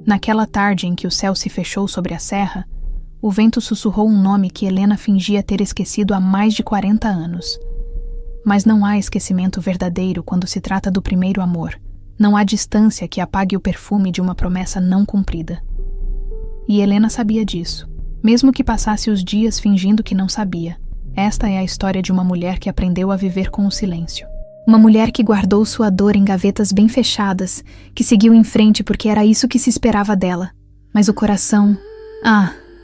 Naquela tarde em que o céu se fechou sobre a serra, o vento sussurrou um nome que Helena fingia ter esquecido há mais de 40 anos. Mas não há esquecimento verdadeiro quando se trata do primeiro amor. Não há distância que apague o perfume de uma promessa não cumprida. E Helena sabia disso, mesmo que passasse os dias fingindo que não sabia. Esta é a história de uma mulher que aprendeu a viver com o silêncio. Uma mulher que guardou sua dor em gavetas bem fechadas, que seguiu em frente porque era isso que se esperava dela. Mas o coração...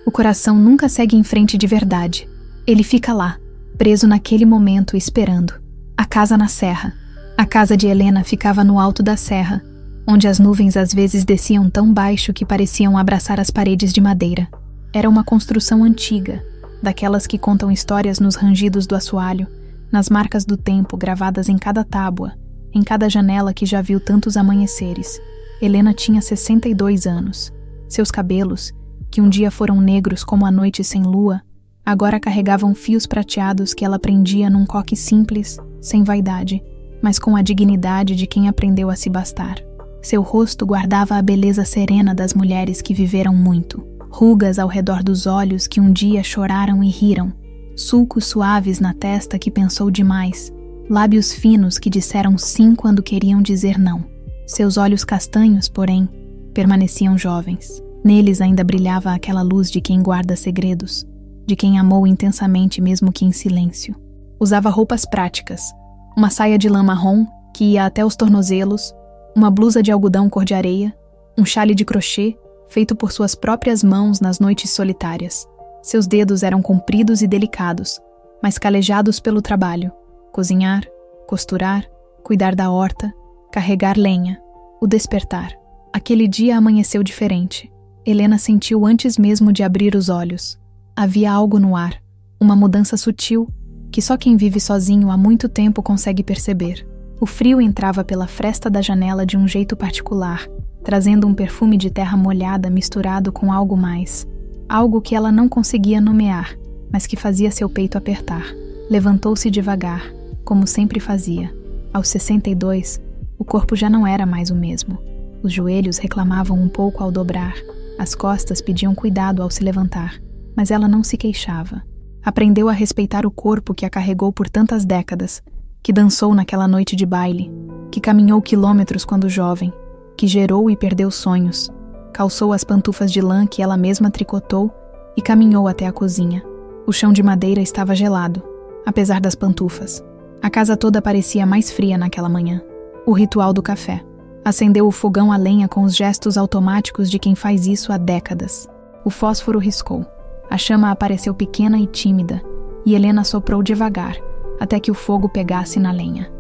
o coração nunca segue em frente de verdade. Ele fica lá, preso naquele momento, esperando. A casa na serra. A casa de Helena ficava no alto da serra, onde as nuvens às vezes desciam tão baixo que pareciam abraçar as paredes de madeira. Era uma construção antiga, daquelas que contam histórias nos rangidos do assoalho, nas marcas do tempo gravadas em cada tábua, em cada janela que já viu tantos amanheceres. Helena tinha 62 anos. Seus cabelos, que um dia foram negros como a noite sem lua, agora carregavam fios prateados que ela prendia num coque simples, sem vaidade, mas com a dignidade de quem aprendeu a se bastar. Seu rosto guardava a beleza serena das mulheres que viveram muito, rugas ao redor dos olhos que um dia choraram e riram, sulcos suaves na testa que pensou demais, lábios finos que disseram sim quando queriam dizer não. Seus olhos castanhos, porém, permaneciam jovens. Neles ainda brilhava aquela luz de quem guarda segredos, de quem amou intensamente mesmo que em silêncio. Usava roupas práticas, uma saia de lã marrom que ia até os tornozelos, uma blusa de algodão cor de areia, um chale de crochê feito por suas próprias mãos nas noites solitárias. Seus dedos eram compridos e delicados, mas calejados pelo trabalho. Cozinhar, costurar, cuidar da horta, carregar lenha, o despertar. Aquele dia amanheceu diferente. Helena sentiu antes mesmo de abrir os olhos. Havia algo no ar, uma mudança sutil, que só quem vive sozinho há muito tempo consegue perceber. O frio entrava pela fresta da janela de um jeito particular, trazendo um perfume de terra molhada misturado com algo mais. Algo que ela não conseguia nomear, mas que fazia seu peito apertar. Levantou-se devagar, como sempre fazia. Aos 62, o corpo já não era mais o mesmo. Os joelhos reclamavam um pouco ao dobrar, as costas pediam cuidado ao se levantar, mas ela não se queixava. Aprendeu a respeitar o corpo que a carregou por tantas décadas, que dançou naquela noite de baile, que caminhou quilômetros quando jovem, que gerou e perdeu sonhos, calçou as pantufas de lã que ela mesma tricotou e caminhou até a cozinha. O chão de madeira estava gelado, apesar das pantufas. A casa toda parecia mais fria naquela manhã. O ritual do café. Acendeu o fogão a lenha com os gestos automáticos de quem faz isso há décadas. O fósforo riscou. A chama apareceu pequena e tímida, e Helena soprou devagar, até que o fogo pegasse na lenha.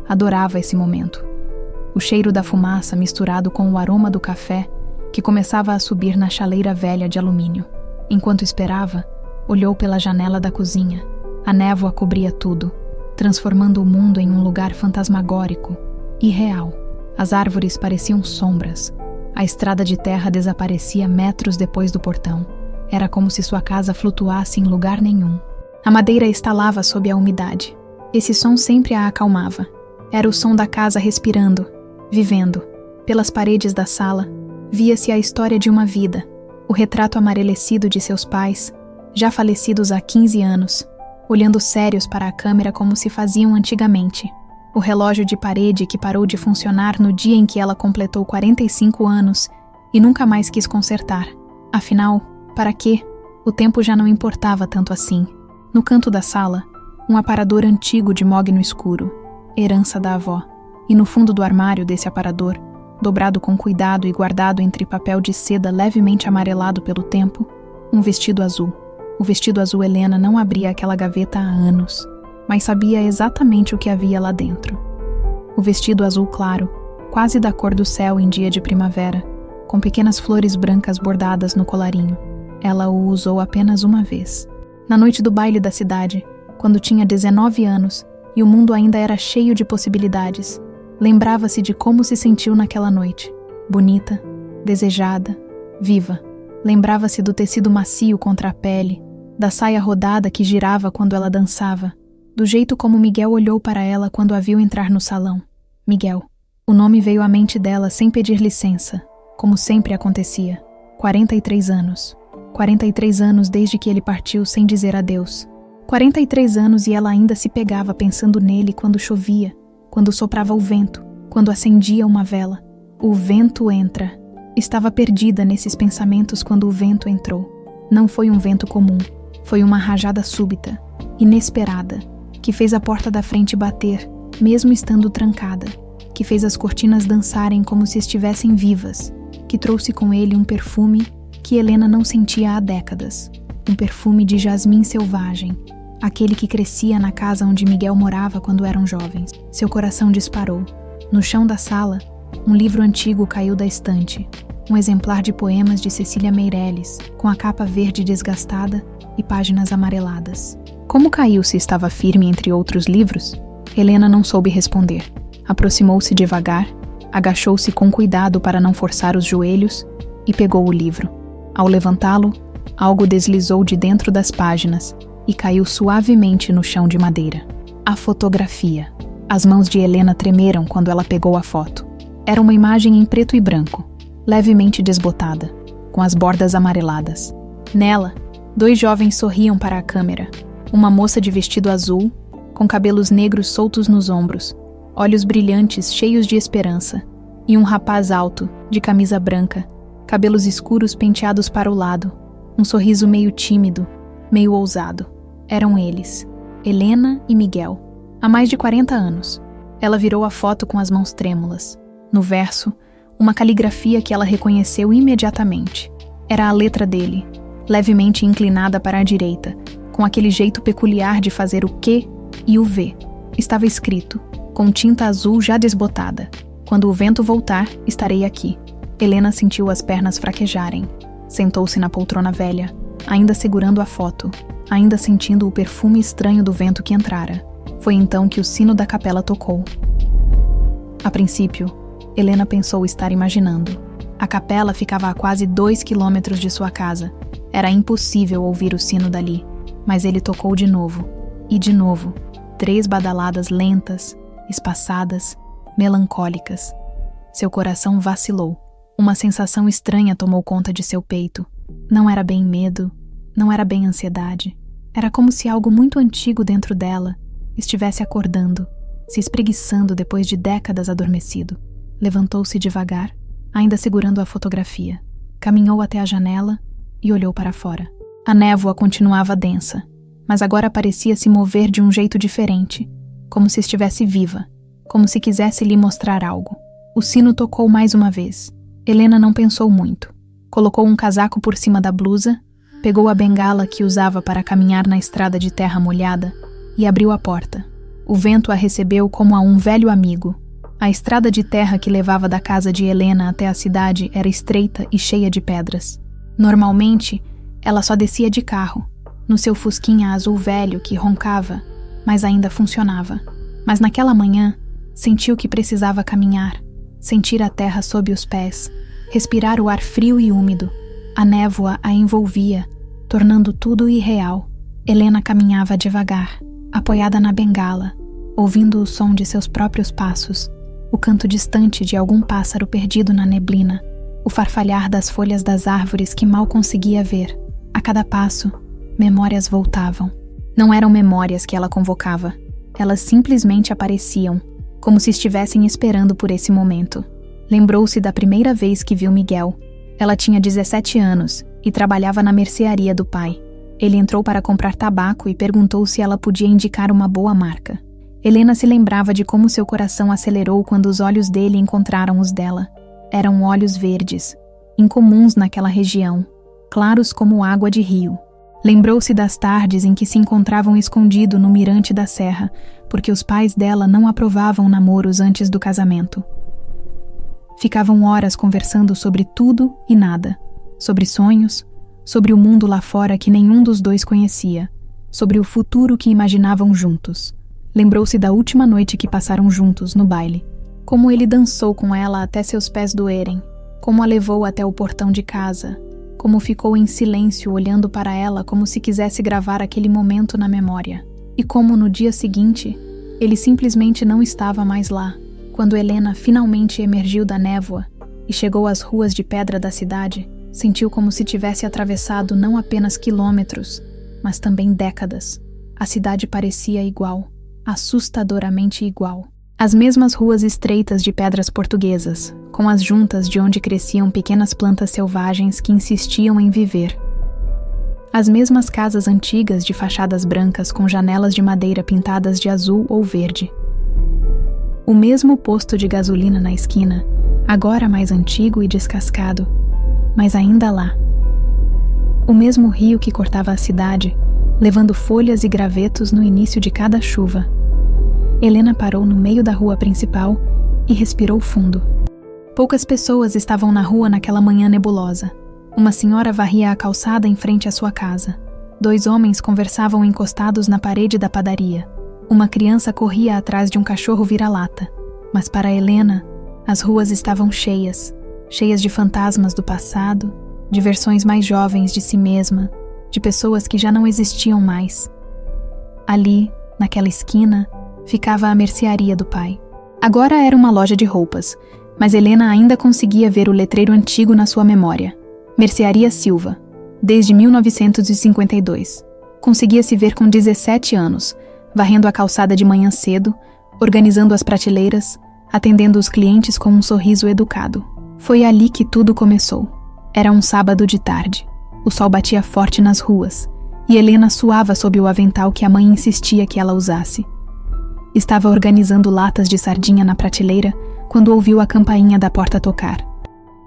Adorava esse momento. O cheiro da fumaça misturado com o aroma do café, que começava a subir na chaleira velha de alumínio. Enquanto esperava, olhou pela janela da cozinha. A névoa cobria tudo, transformando o mundo em um lugar fantasmagórico, irreal. As árvores pareciam sombras. A estrada de terra desaparecia metros depois do portão. Era como se sua casa flutuasse em lugar nenhum. A madeira estalava sob a umidade. Esse som sempre a acalmava. Era o som da casa respirando, vivendo. Pelas paredes da sala, via-se a história de uma vida, o retrato amarelecido de seus pais, já falecidos há 15 anos, olhando sérios para a câmera como se faziam antigamente. O relógio de parede que parou de funcionar no dia em que ela completou 45 anos e nunca mais quis consertar. Afinal, para quê? O tempo já não importava tanto assim. No canto da sala, um aparador antigo de mogno escuro, herança da avó. E no fundo do armário desse aparador, dobrado com cuidado e guardado entre papel de seda levemente amarelado pelo tempo, um vestido azul. O vestido azul Helena não abria aquela gaveta há anos, mas sabia exatamente o que havia lá dentro. O vestido azul claro, quase da cor do céu em dia de primavera, com pequenas flores brancas bordadas no colarinho. Ela o usou apenas uma vez. Na noite do baile da cidade, quando tinha 19 anos e o mundo ainda era cheio de possibilidades, lembrava-se de como se sentiu naquela noite. Bonita, desejada, viva. Lembrava-se do tecido macio contra a pele, da saia rodada que girava quando ela dançava, do jeito como Miguel olhou para ela quando a viu entrar no salão. Miguel. O nome veio à mente dela sem pedir licença. como sempre acontecia. 43 anos. 43 anos desde que ele partiu sem dizer adeus. 43 anos e ela ainda se pegava pensando nele quando chovia, quando soprava o vento, quando acendia uma vela. O vento entra. Estava perdida nesses pensamentos quando o vento entrou. Não foi um vento comum. Foi uma rajada súbita, inesperada, que fez a porta da frente bater, mesmo estando trancada, que fez as cortinas dançarem como se estivessem vivas, que trouxe com ele um perfume que Helena não sentia há décadas, um perfume de jasmim selvagem, aquele que crescia na casa onde Miguel morava quando eram jovens. Seu coração disparou. No chão da sala, um livro antigo caiu da estante, um exemplar de poemas de Cecília Meirelles, com a capa verde desgastada e páginas amareladas. Como caiu se estava firme entre outros livros? Helena não soube responder. Aproximou-se devagar, agachou-se com cuidado para não forçar os joelhos e pegou o livro. Ao levantá-lo, algo deslizou de dentro das páginas e caiu suavemente no chão de madeira. A fotografia. As mãos de Helena tremeram quando ela pegou a foto. Era uma imagem em preto e branco, levemente desbotada, com as bordas amareladas. Nela, 2 jovens sorriam para a câmera. Uma moça de vestido azul, com cabelos negros soltos nos ombros, olhos brilhantes cheios de esperança, e um rapaz alto, de camisa branca, cabelos escuros penteados para o lado, um sorriso meio tímido, meio ousado. Eram eles, Helena e Miguel, há mais de 40 anos. Ela virou a foto com as mãos trêmulas. No verso, uma caligrafia que ela reconheceu imediatamente. Era a letra dele, levemente inclinada para a direita, com aquele jeito peculiar de fazer o Q e o V. Estava escrito, com tinta azul já desbotada: "Quando o vento voltar, estarei aqui." Helena sentiu as pernas fraquejarem. Sentou-se na poltrona velha, ainda segurando a foto, ainda sentindo o perfume estranho do vento que entrara. Foi então que o sino da capela tocou. A princípio, Helena pensou estar imaginando. A capela ficava a quase 2 quilômetros de sua casa. Era impossível ouvir o sino dali. Mas ele tocou de novo. E de novo. 3 badaladas lentas, espaçadas, melancólicas. Seu coração vacilou. Uma sensação estranha tomou conta de seu peito. Não era bem medo, não era bem ansiedade. Era como se algo muito antigo dentro dela estivesse acordando, se espreguiçando depois de décadas adormecido. Levantou-se devagar, ainda segurando a fotografia. Caminhou até a janela e olhou para fora. A névoa continuava densa, mas agora parecia se mover de um jeito diferente, como se estivesse viva, como se quisesse lhe mostrar algo. O sino tocou mais uma vez. Helena não pensou muito. Colocou um casaco por cima da blusa, pegou a bengala que usava para caminhar na estrada de terra molhada e abriu a porta. O vento a recebeu como a um velho amigo. A estrada de terra que levava da casa de Helena até a cidade era estreita e cheia de pedras. Normalmente, ela só descia de carro, no seu fusquinha azul velho que roncava, mas ainda funcionava. Mas naquela manhã, sentiu que precisava caminhar, sentir a terra sob os pés, respirar o ar frio e úmido. A névoa a envolvia, tornando tudo irreal. Helena caminhava devagar, apoiada na bengala, ouvindo o som de seus próprios passos, o canto distante de algum pássaro perdido na neblina, o farfalhar das folhas das árvores que mal conseguia ver. A cada passo, memórias voltavam. Não eram memórias que ela convocava. Elas simplesmente apareciam, como se estivessem esperando por esse momento. Lembrou-se da primeira vez que viu Miguel. Ela tinha 17 anos e trabalhava na mercearia do pai. Ele entrou para comprar tabaco e perguntou se ela podia indicar uma boa marca. Helena se lembrava de como seu coração acelerou quando os olhos dele encontraram os dela. Eram olhos verdes, incomuns naquela região, claros como água de rio. Lembrou-se das tardes em que se encontravam escondido no mirante da serra, porque os pais dela não aprovavam namoros antes do casamento. Ficavam horas conversando sobre tudo e nada, sobre sonhos, sobre o mundo lá fora que nenhum dos dois conhecia, sobre o futuro que imaginavam juntos. Lembrou-se da última noite que passaram juntos no baile, como ele dançou com ela até seus pés doerem, como a levou até o portão de casa, como ficou em silêncio olhando para ela como se quisesse gravar aquele momento na memória, e como no dia seguinte, ele simplesmente não estava mais lá. Quando Helena finalmente emergiu da névoa, e chegou às ruas de pedra da cidade, sentiu como se tivesse atravessado não apenas quilômetros, mas também décadas. A cidade parecia igual, assustadoramente igual. As mesmas ruas estreitas de pedras portuguesas, com as juntas de onde cresciam pequenas plantas selvagens que insistiam em viver. As mesmas casas antigas de fachadas brancas com janelas de madeira pintadas de azul ou verde. O mesmo posto de gasolina na esquina, agora mais antigo e descascado, mas ainda lá. O mesmo rio que cortava a cidade, levando folhas e gravetos no início de cada chuva. Helena parou no meio da rua principal e respirou fundo. Poucas pessoas estavam na rua naquela manhã nebulosa. Uma senhora varria a calçada em frente à sua casa. 2 homens conversavam encostados na parede da padaria. Uma criança corria atrás de um cachorro vira-lata. Mas para Helena, as ruas estavam cheias de fantasmas do passado, de versões mais jovens de si mesma, de pessoas que já não existiam mais. Ali, naquela esquina, ficava a mercearia do pai. Agora era uma loja de roupas, mas Helena ainda conseguia ver o letreiro antigo na sua memória. Mercearia Silva, desde 1952. Conseguia se ver com 17 anos, varrendo a calçada de manhã cedo, organizando as prateleiras, atendendo os clientes com um sorriso educado. Foi ali que tudo começou. Era um sábado de tarde. O sol batia forte nas ruas, e Helena suava sob o avental que a mãe insistia que ela usasse. Estava organizando latas de sardinha na prateleira quando ouviu a campainha da porta tocar.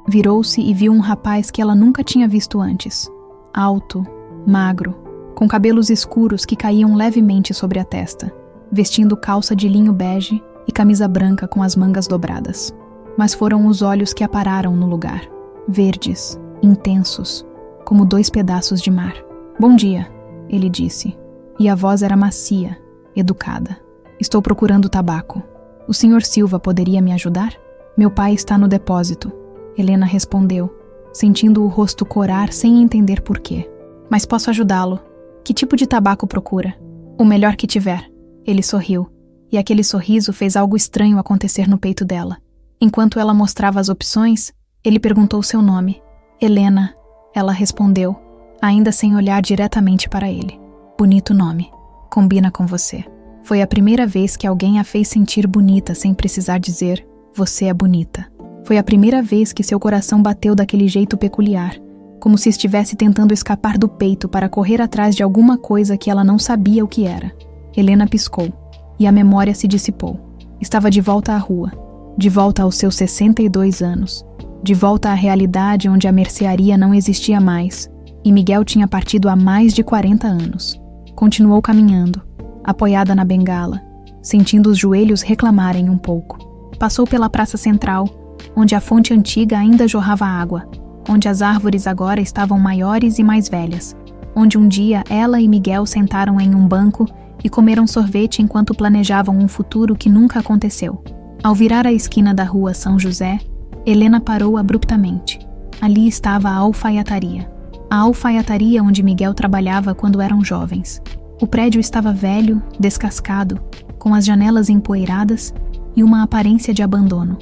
Virou-se e viu um rapaz que ela nunca tinha visto antes. Alto, magro, com cabelos escuros que caíam levemente sobre a testa, vestindo calça de linho bege e camisa branca com as mangas dobradas. Mas foram os olhos que a pararam no lugar, verdes, intensos, como 2 pedaços de mar. "Bom dia", ele disse, e a voz era macia, educada. "Estou procurando tabaco. O Sr. Silva poderia me ajudar? Meu pai está no depósito", Helena respondeu, sentindo o rosto corar sem entender por quê. "Mas posso ajudá-lo. Que tipo de tabaco procura?" "O melhor que tiver." Ele sorriu, e aquele sorriso fez algo estranho acontecer no peito dela. Enquanto ela mostrava as opções, ele perguntou seu nome. "Helena", ela respondeu, ainda sem olhar diretamente para ele. "Bonito nome. Combina com você." Foi a primeira vez que alguém a fez sentir bonita sem precisar dizer, "Você é bonita." Foi a primeira vez que seu coração bateu daquele jeito peculiar, como se estivesse tentando escapar do peito para correr atrás de alguma coisa que ela não sabia o que era. Helena piscou, e a memória se dissipou. Estava de volta à rua, de volta aos seus 62 anos, de volta à realidade onde a mercearia não existia mais, e Miguel tinha partido há mais de 40 anos. Continuou caminhando, apoiada na bengala, sentindo os joelhos reclamarem um pouco. Passou pela praça central, onde a fonte antiga ainda jorrava água, onde as árvores agora estavam maiores e mais velhas, onde um dia ela e Miguel sentaram em um banco e comeram sorvete enquanto planejavam um futuro que nunca aconteceu. Ao virar a esquina da rua São José, Helena parou abruptamente. Ali estava a alfaiataria. A alfaiataria onde Miguel trabalhava quando eram jovens. O prédio estava velho, descascado, com as janelas empoeiradas e uma aparência de abandono.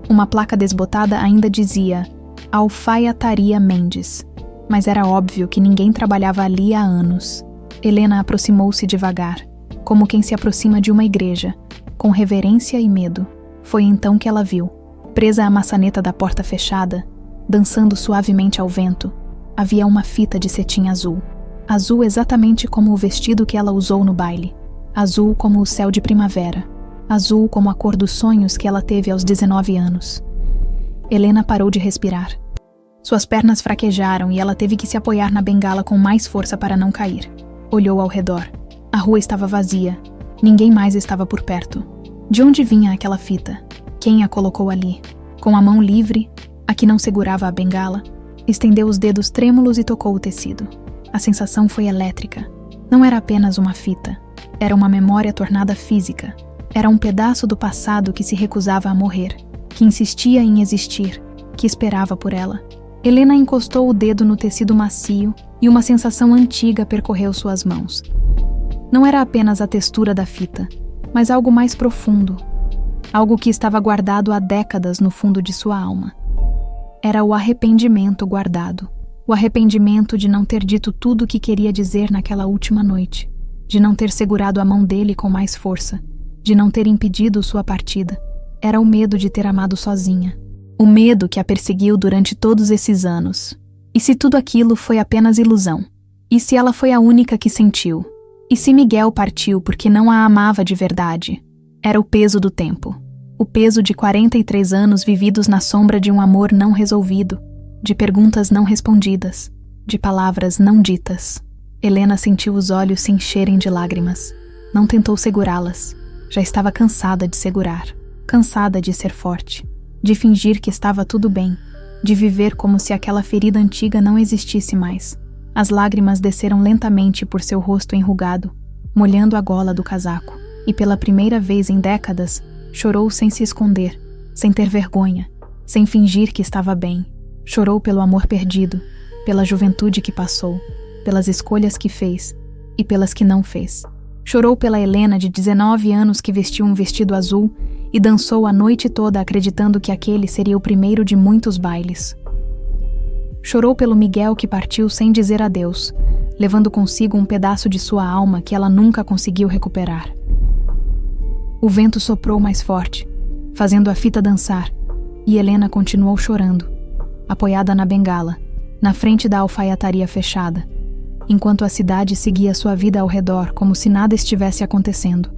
Uma placa desbotada ainda dizia Alfaiataria Mendes, mas era óbvio que ninguém trabalhava ali há anos. Helena aproximou-se devagar, como quem se aproxima de uma igreja, com reverência e medo. Foi então que ela viu, presa à maçaneta da porta fechada, dançando suavemente ao vento, havia uma fita de cetim azul. Azul exatamente como o vestido que ela usou no baile. Azul como o céu de primavera. Azul como a cor dos sonhos que ela teve aos 19 anos. Helena parou de respirar. Suas pernas fraquejaram e ela teve que se apoiar na bengala com mais força para não cair. Olhou ao redor. A rua estava vazia. Ninguém mais estava por perto. De onde vinha aquela fita? Quem a colocou ali? Com a mão livre, a que não segurava a bengala, estendeu os dedos trêmulos e tocou o tecido. A sensação foi elétrica. Não era apenas uma fita. Era uma memória tornada física. Era um pedaço do passado que se recusava a morrer, que insistia em existir, que esperava por ela. Helena encostou o dedo no tecido macio e uma sensação antiga percorreu suas mãos. Não era apenas a textura da fita, mas algo mais profundo. Algo que estava guardado há décadas no fundo de sua alma. Era o arrependimento guardado. O arrependimento de não ter dito tudo o que queria dizer naquela última noite, de não ter segurado a mão dele com mais força, de não ter impedido sua partida. Era o medo de ter amado sozinha. O medo que a perseguiu durante todos esses anos. E se tudo aquilo foi apenas ilusão? E se ela foi a única que sentiu? E se Miguel partiu porque não a amava de verdade? Era o peso do tempo. O peso de 43 anos vividos na sombra de um amor não resolvido, de perguntas não respondidas, de palavras não ditas. Helena sentiu os olhos se encherem de lágrimas. Não tentou segurá-las. Já estava cansada de segurar. Cansada de ser forte. De fingir que estava tudo bem. De viver como se aquela ferida antiga não existisse mais. As lágrimas desceram lentamente por seu rosto enrugado, molhando a gola do casaco. E pela primeira vez em décadas, chorou sem se esconder, sem ter vergonha, sem fingir que estava bem. Chorou pelo amor perdido, pela juventude que passou, pelas escolhas que fez e pelas que não fez. Chorou pela Helena de 19 anos que vestiu um vestido azul e dançou a noite toda acreditando que aquele seria o primeiro de muitos bailes. Chorou pelo Miguel que partiu sem dizer adeus, levando consigo um pedaço de sua alma que ela nunca conseguiu recuperar. O vento soprou mais forte, fazendo a fita dançar, e Helena continuou chorando, apoiada na bengala, na frente da alfaiataria fechada, enquanto a cidade seguia sua vida ao redor como se nada estivesse acontecendo.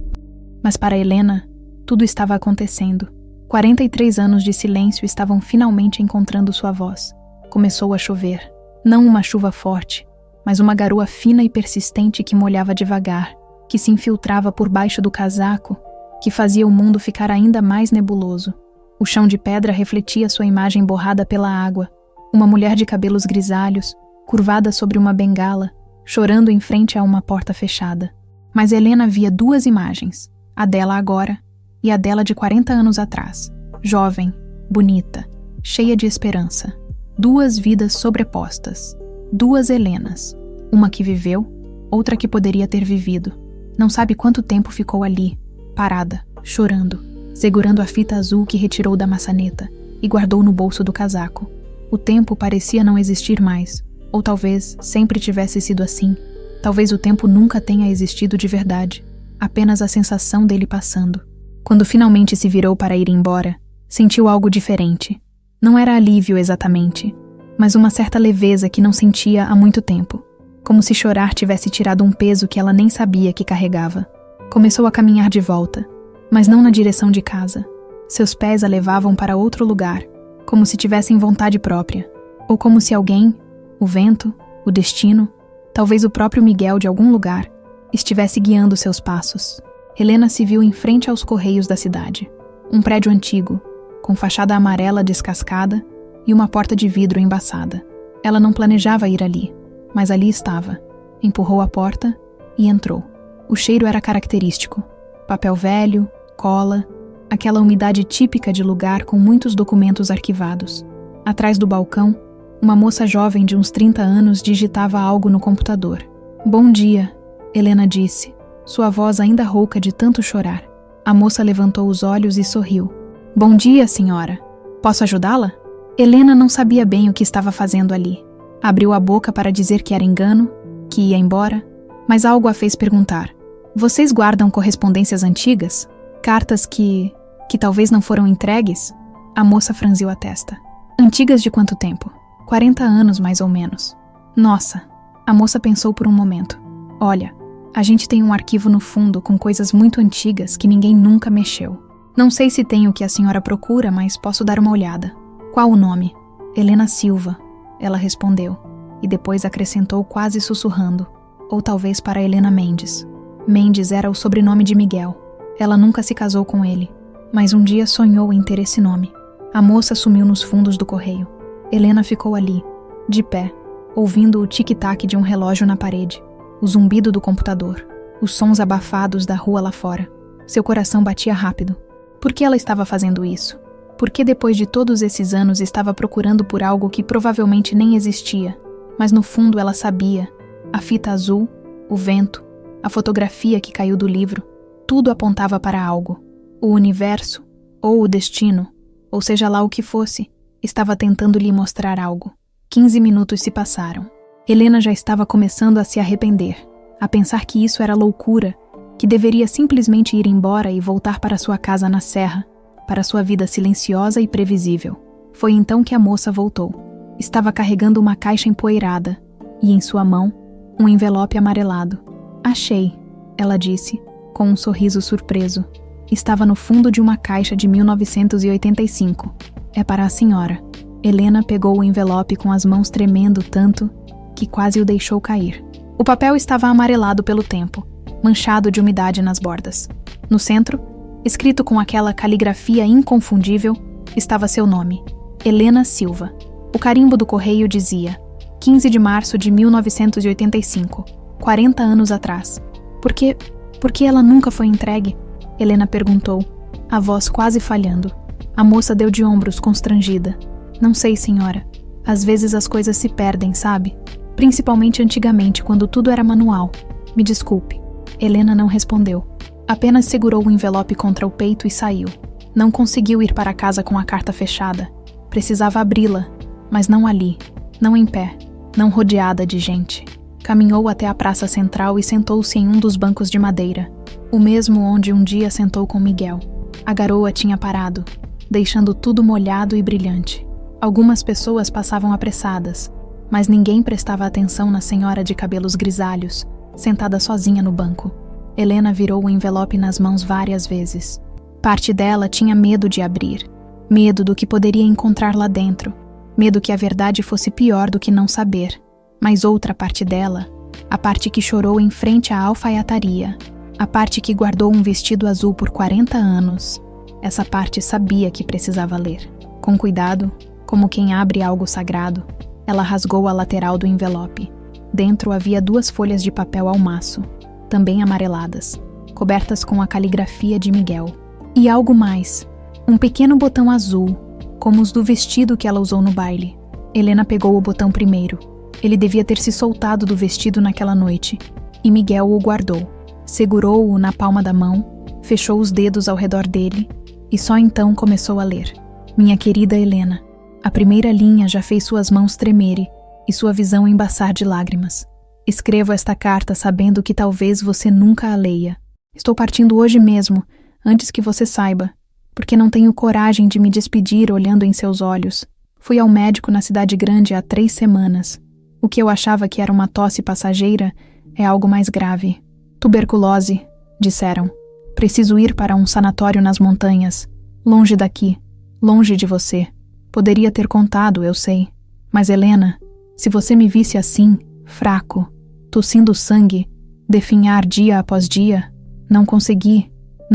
Mas para Helena, tudo estava acontecendo. 43 anos de silêncio estavam finalmente encontrando sua voz. Começou a chover. Não uma chuva forte, mas uma garoa fina e persistente que molhava devagar, que se infiltrava por baixo do casaco, que fazia o mundo ficar ainda mais nebuloso. O chão de pedra refletia sua imagem borrada pela água. Uma mulher de cabelos grisalhos, curvada sobre uma bengala, chorando em frente a uma porta fechada. Mas Helena via duas imagens, a dela agora e a dela de 40 anos atrás. Jovem, bonita, cheia de esperança. Duas vidas sobrepostas. Duas Helenas. Uma que viveu, outra que poderia ter vivido. Não sabe quanto tempo ficou ali, parada, chorando, segurando a fita azul que retirou da maçaneta e guardou no bolso do casaco. O tempo parecia não existir mais, ou talvez sempre tivesse sido assim. Talvez o tempo nunca tenha existido de verdade, apenas a sensação dele passando. Quando finalmente se virou para ir embora, sentiu algo diferente. Não era alívio exatamente, mas uma certa leveza que não sentia há muito tempo, como se chorar tivesse tirado um peso que ela nem sabia que carregava. Começou a caminhar de volta, mas não na direção de casa. Seus pés a levavam para outro lugar, como se tivessem vontade própria, ou como se alguém, o vento, o destino, talvez o próprio Miguel de algum lugar, estivesse guiando seus passos. Helena se viu em frente aos correios da cidade. Um prédio antigo, com fachada amarela descascada e uma porta de vidro embaçada. Ela não planejava ir ali, mas ali estava. Empurrou a porta e entrou. O cheiro era característico. Papel velho, cola, aquela umidade típica de lugar com muitos documentos arquivados. Atrás do balcão, uma moça jovem de uns 30 anos digitava algo no computador. "Bom dia", Helena disse, sua voz ainda rouca de tanto chorar. A moça levantou os olhos e sorriu. "Bom dia, senhora. Posso ajudá-la?" Helena não sabia bem o que estava fazendo ali. Abriu a boca para dizer que era engano, que ia embora, mas algo a fez perguntar. "Vocês guardam correspondências antigas? Cartas que talvez não foram entregues?" A moça franziu a testa. "Antigas de quanto tempo?" 40 anos, mais ou menos. "Nossa." A moça pensou por um momento. "Olha, a gente tem um arquivo no fundo com coisas muito antigas que ninguém nunca mexeu. Não sei se tem o que a senhora procura, mas posso dar uma olhada." "Qual o nome?" "Helena Silva", ela respondeu, e depois acrescentou quase sussurrando. Ou talvez para Helena Mendes. Mendes era o sobrenome de Miguel. Ela nunca se casou com ele, mas um dia sonhou em ter esse nome. A moça sumiu nos fundos do correio. Helena ficou ali, de pé, ouvindo o tic-tac de um relógio na parede, o zumbido do computador, os sons abafados da rua lá fora. Seu coração batia rápido. Por que ela estava fazendo isso? Por que depois de todos esses anos estava procurando por algo que provavelmente nem existia? Mas no fundo ela sabia. A fita azul, o vento, a fotografia que caiu do livro, tudo apontava para algo. O universo, ou o destino, ou seja lá o que fosse, Estava tentando lhe mostrar algo. 15 minutos se passaram. Helena já estava começando a se arrepender, a pensar que isso era loucura, que deveria simplesmente ir embora e voltar para sua casa na serra, para sua vida silenciosa e previsível. Foi então que a moça voltou. Estava carregando uma caixa empoeirada e, em sua mão, um envelope amarelado. Achei, ela disse, com um sorriso surpreso. Estava no fundo de uma caixa de 1985. É para a senhora. Helena pegou o envelope com as mãos tremendo tanto que quase o deixou cair. O papel estava amarelado pelo tempo, manchado de umidade nas bordas. No centro, escrito com aquela caligrafia inconfundível, estava seu nome, Helena Silva. O carimbo do correio dizia 15 de março de 1985, 40 anos atrás. Por que ela nunca foi entregue? Helena perguntou, a voz quase falhando. A moça deu de ombros, constrangida. Não sei, senhora. Às vezes as coisas se perdem, sabe? Principalmente antigamente, quando tudo era manual. Me desculpe. Helena não respondeu. Apenas segurou o envelope contra o peito e saiu. Não conseguiu ir para casa com a carta fechada. Precisava abri-la, mas não ali, não em pé, não rodeada de gente. Caminhou até a praça central e sentou-se em um dos bancos de madeira, o mesmo onde um dia sentou com Miguel. A garoa tinha parado, deixando tudo molhado e brilhante. Algumas pessoas passavam apressadas, mas ninguém prestava atenção na senhora de cabelos grisalhos, sentada sozinha no banco. Helena virou o envelope nas mãos várias vezes. Parte dela tinha medo de abrir, medo do que poderia encontrar lá dentro, medo que a verdade fosse pior do que não saber. Mas outra parte dela, a parte que chorou em frente à alfaiataria, a parte que guardou um vestido azul por 40 anos, essa parte sabia que precisava ler. Com cuidado, como quem abre algo sagrado, ela rasgou a lateral do envelope. Dentro havia 2 folhas de papel ao maço, também amareladas, cobertas com a caligrafia de Miguel. E algo mais, um pequeno botão azul, como os do vestido que ela usou no baile. Helena pegou o botão primeiro. Ele devia ter se soltado do vestido naquela noite, e Miguel o guardou. Segurou-o na palma da mão, fechou os dedos ao redor dele, e só então começou a ler. Minha querida Helena, a primeira linha já fez suas mãos tremerem e sua visão embaçar de lágrimas. Escrevo esta carta sabendo que talvez você nunca a leia. Estou partindo hoje mesmo, antes que você saiba, porque não tenho coragem de me despedir olhando em seus olhos. Fui ao médico na cidade grande há 3 semanas. O que eu achava que era uma tosse passageira é algo mais grave. Tuberculose, disseram. Preciso ir para um sanatório nas montanhas, longe daqui, longe de você. Poderia ter contado, eu sei. Mas, Helena, se você me visse assim, fraco, tossindo sangue, definhar dia após dia, não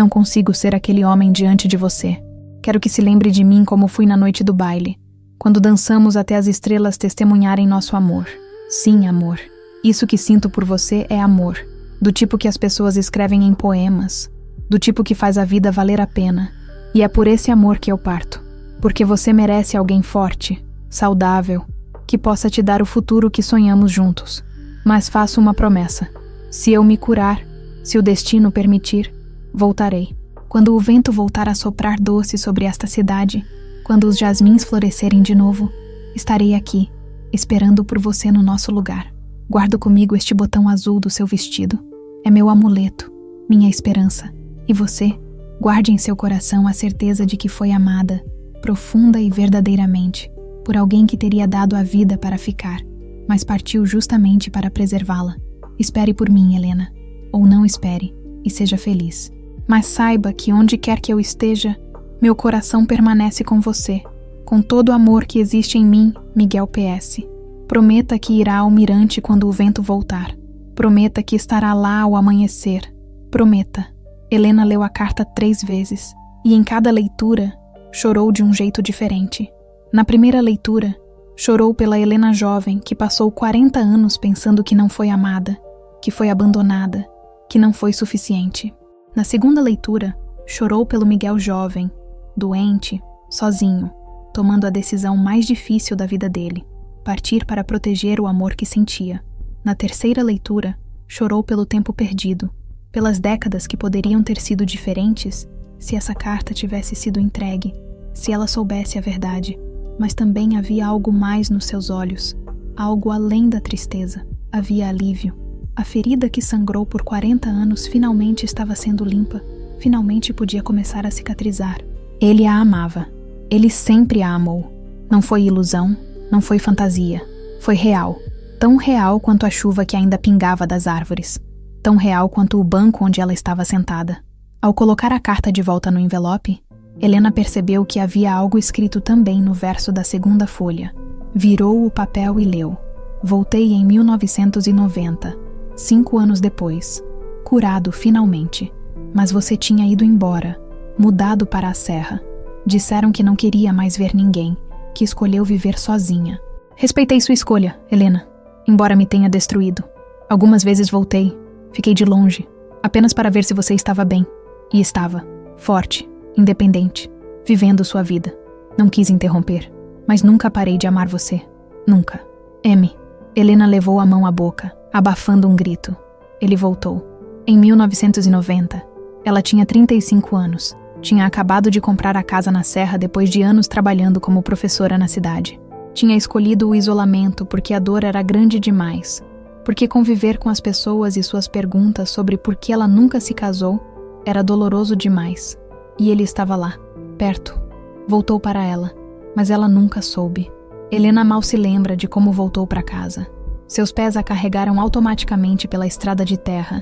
consigo ser aquele homem diante de você. Quero que se lembre de mim como fui na noite do baile, quando dançamos até as estrelas testemunharem nosso amor. Sim, amor. Isso que sinto por você é amor, do tipo que as pessoas escrevem em poemas, do tipo que faz a vida valer a pena. E é por esse amor que eu parto, porque você merece alguém forte, saudável, que possa te dar o futuro que sonhamos juntos. Mas faço uma promessa. Se eu me curar, se o destino permitir, voltarei. Quando o vento voltar a soprar doce sobre esta cidade, quando os jasmins florescerem de novo, estarei aqui, esperando por você no nosso lugar. Guardo comigo este botão azul do seu vestido. É meu amuleto, minha esperança. E você, guarde em seu coração a certeza de que foi amada, profunda e verdadeiramente, por alguém que teria dado a vida para ficar, mas partiu justamente para preservá-la. Espere por mim, Helena. Ou não espere, e seja feliz. Mas saiba que onde quer que eu esteja, meu coração permanece com você, com todo o amor que existe em mim, Miguel PS. Prometa que irá ao mirante quando o vento voltar. Prometa que estará lá ao amanhecer. Prometa. Helena leu a carta 3 vezes, e em cada leitura, chorou de um jeito diferente. Na primeira leitura, chorou pela Helena jovem que passou 40 anos pensando que não foi amada, que foi abandonada, que não foi suficiente. Na segunda leitura, chorou pelo Miguel jovem, doente, sozinho, tomando a decisão mais difícil da vida dele, partir para proteger o amor que sentia. Na terceira leitura, chorou pelo tempo perdido, pelas décadas que poderiam ter sido diferentes se essa carta tivesse sido entregue, se ela soubesse a verdade. mas também havia algo mais nos seus olhos, algo além da tristeza. Havia alívio. A ferida que sangrou por 40 anos finalmente estava sendo limpa, finalmente podia começar a cicatrizar. Ele a amava. Ele sempre a amou. Não foi ilusão, não foi fantasia. Foi real. Tão real quanto a chuva que ainda pingava das árvores. Tão real quanto o banco onde ela estava sentada. Ao colocar a carta de volta no envelope, Helena percebeu que havia algo escrito também no verso da segunda folha. Virou o papel e leu. Voltei em 1990, 5 anos depois. Curado finalmente. Mas você tinha ido embora, mudado para a serra. Disseram que não queria mais ver ninguém, que escolheu viver sozinha. Respeitei sua escolha, Helena, embora me tenha destruído. Algumas vezes voltei, fiquei de longe, apenas para ver se você estava bem. E estava, forte, independente, vivendo sua vida. Não quis interromper, mas nunca parei de amar você. Nunca. M. Helena levou a mão à boca, abafando um grito. Ele voltou. Em 1990, ela tinha 35 anos. Tinha acabado de comprar a casa na serra depois de anos trabalhando como professora na cidade. Tinha escolhido o isolamento porque a dor era grande demais. Porque conviver com as pessoas e suas perguntas sobre por que ela nunca se casou era doloroso demais. E ele estava lá, perto. Voltou para ela, mas ela nunca soube. Helena mal se lembra de como voltou para casa. Seus pés a carregaram automaticamente pela estrada de terra,